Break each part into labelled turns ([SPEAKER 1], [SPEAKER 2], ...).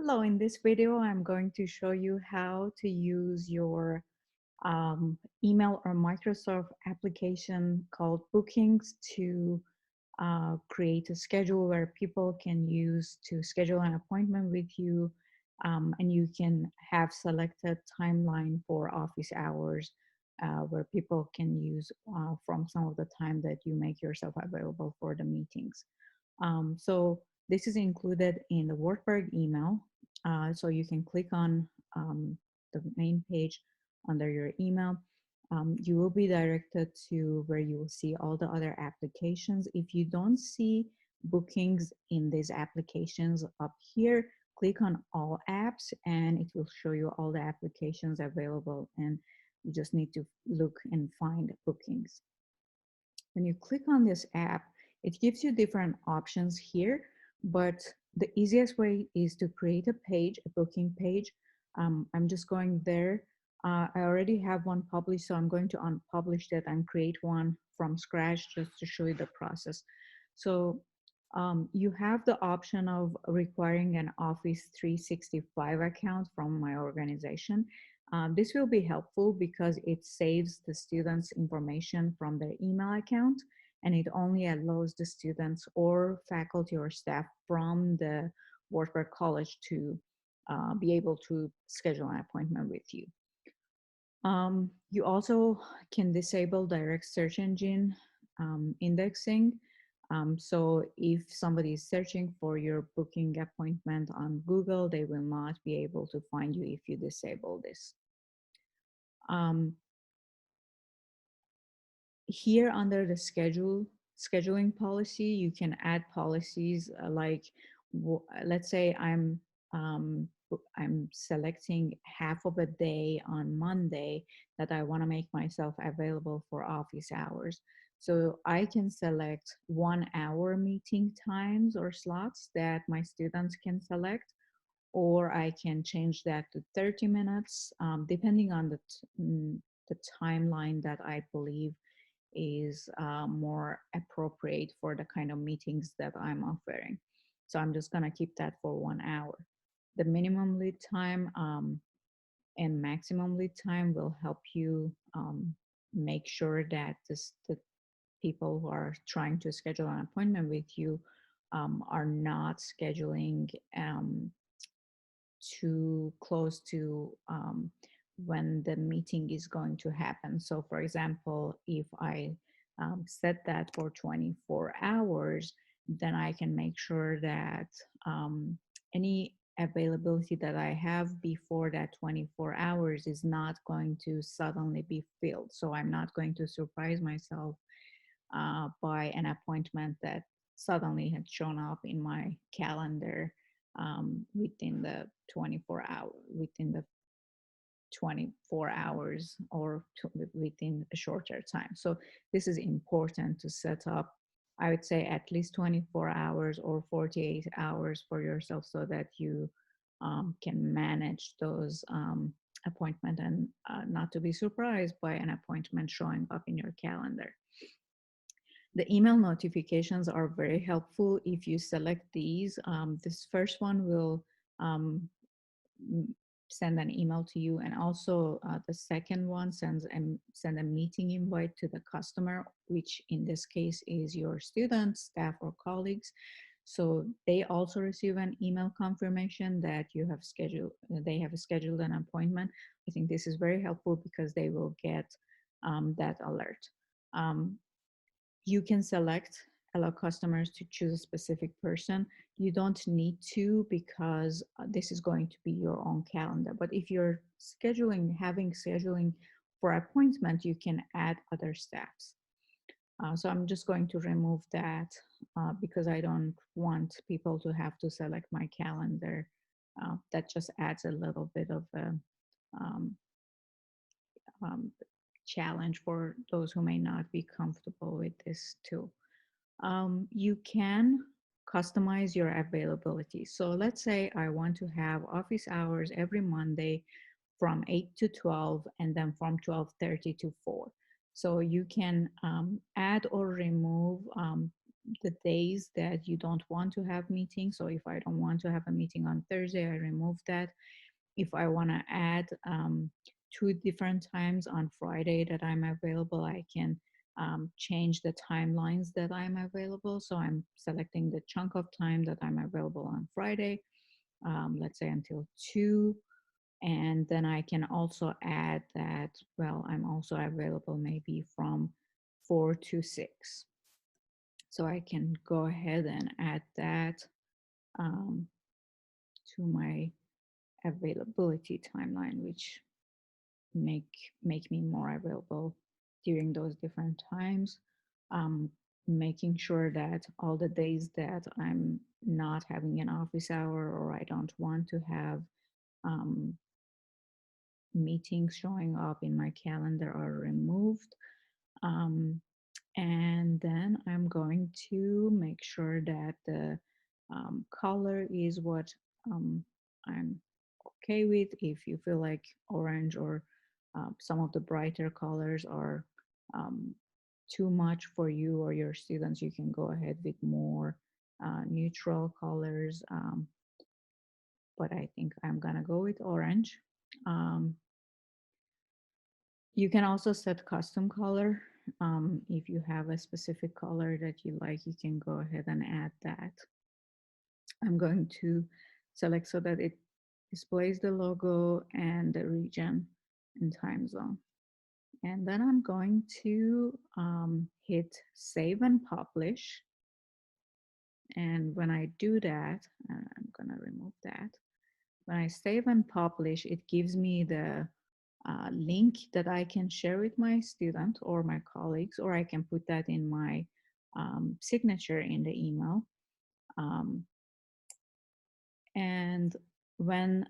[SPEAKER 1] Hello, in this video, I'm going to show you how to use your email or Microsoft application called Bookings to create a schedule where people can use to schedule an appointment with you, and you can have selected timeline for office hours where people can use from some of the time that you make yourself available for the meetings. So this is included in the Wartburg email. So you can click on the main page under your email. You will be directed to where you will see all the other applications. If you don't see bookings in these applications up here, click on all apps and it will show you all the applications available, and you just need to look and find bookings. When you click on this app, it gives you different options here, but the easiest way is to create a page, a booking page. I'm just going there. I already have one published, so I'm going to unpublish that and create one from scratch just to show you the process. So you have the option of requiring an Office 365 account from my organization. This will be helpful because it saves the students' information from their email account, and it only allows the students or faculty or staff from the Wartburg College to be able to schedule an appointment with you. You also can disable direct search engine indexing. So if somebody is searching for your booking appointment on Google, they will not be able to find you if you disable this. Here under the scheduling policy, you can add policies like, let's say I'm selecting half of a day on Monday that I want to make myself available for office hours. So I can select 1 hour meeting times or slots that my students can select, or I can change that to 30 minutes, depending on the timeline that I believe is more appropriate for the kind of meetings that I'm offering. So I'm just gonna keep that for 1 hour. The minimum lead time and maximum lead time will help you make sure that the people who are trying to schedule an appointment with you are not scheduling too close to when the meeting is going to happen. So for example, if I set that for 24 hours, then I can make sure that any availability that I have before that 24 hours is not going to suddenly be filled. So I'm not going to surprise myself by an appointment that suddenly had shown up in my calendar within the 24 hours or within a shorter time. So this is important to set up, I would say, at least 24 hours or 48 hours for yourself so that you can manage those appointment and not to be surprised by an appointment showing up in your calendar. The email notifications are very helpful if you select these. This first one will um, send an email to you, and also the second one send a meeting invite to the customer, which in this case is your students, staff, or colleagues. So they also receive an email confirmation that they have scheduled an appointment. I think this is very helpful because they will get that alert. You can select allow customers to choose a specific person. You don't need to, because this is going to be your own calendar. But if you're having scheduling for appointment, you can add other staffs. So I'm just going to remove that because I don't want people to have to select my calendar. That just adds a little bit of a um, um, challenge for those who may not be comfortable with this tool. You can customize your availability. So let's say I want to have office hours every Monday from 8 to 12 and then from 12:30 to 4. So you can add or remove the days that you don't want to have meetings. So if I don't want to have a meeting on Thursday, I remove that. If I want to add 2 different times on Friday that I'm available, I can change the timelines that I'm available. So I'm selecting the chunk of time that I'm available on Friday, let's say until 2. And then I can also add that, well, I'm also available maybe from 4 to 6. So I can go ahead and add that um, to my availability timeline, which make make me more available during those different times. Um, Making sure that all the days that I'm not having an office hour or I don't want to have um, meetings showing up in my calendar are removed. Um, and then I'm going to make sure that the color is what um, I'm okay with. If you feel like orange or some of the brighter colors are um, too much for you or your students, you can go ahead with more neutral colors. But I think I'm gonna go with orange. Um, you can also set custom color. If you have a specific color that you like, you can go ahead and add that. I'm going to select so that it displays the logo and the region and time zone. And then I'm going to hit save and publish. And when I do that, I'm gonna remove that. When I save and publish, it gives me the link that I can share with my student or my colleagues, or I can put that in my signature in the email. Um, and when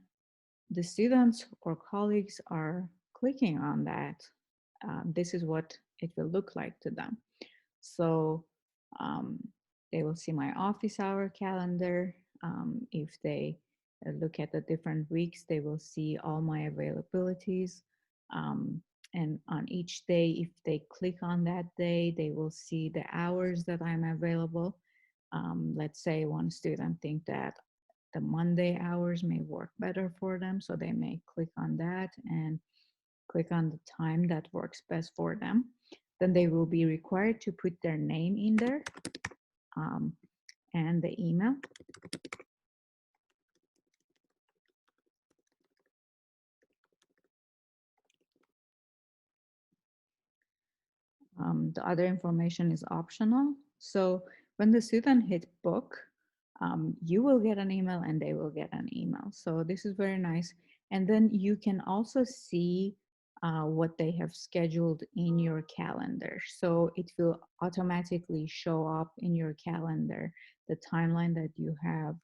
[SPEAKER 1] the students or colleagues are clicking on that, this is what it will look like to them. So um, they will see my office hour calendar. If they look at the different weeks, they will see all my availabilities. Um, and on each day, if they click on that day, they will see the hours that I'm available. Let's say one student think that the Monday hours may work better for them, so they may click on that and click on the time that works best for them. Then they will be required to put their name in there um, and the email. The other information is optional. So when the student hit book, you will get an email and they will get an email. So this is very nice. And then you can also see what they have scheduled in your calendar. So it will automatically show up in your calendar, the timeline that you have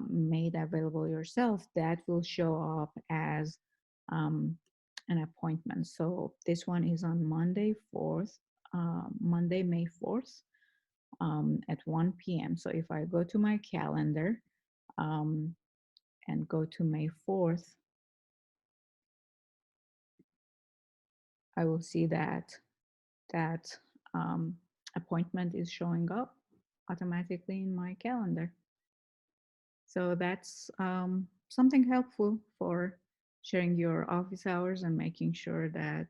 [SPEAKER 1] made available yourself, that will show up as um, an appointment. So this one is on Monday 4th, Monday, May 4th at 1 p.m. So if I go to my calendar um, and go to May 4th, I will see that that appointment is showing up automatically in my calendar. So that's something helpful for sharing your office hours and making sure that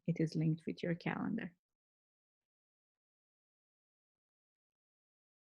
[SPEAKER 1] it is linked with your calendar.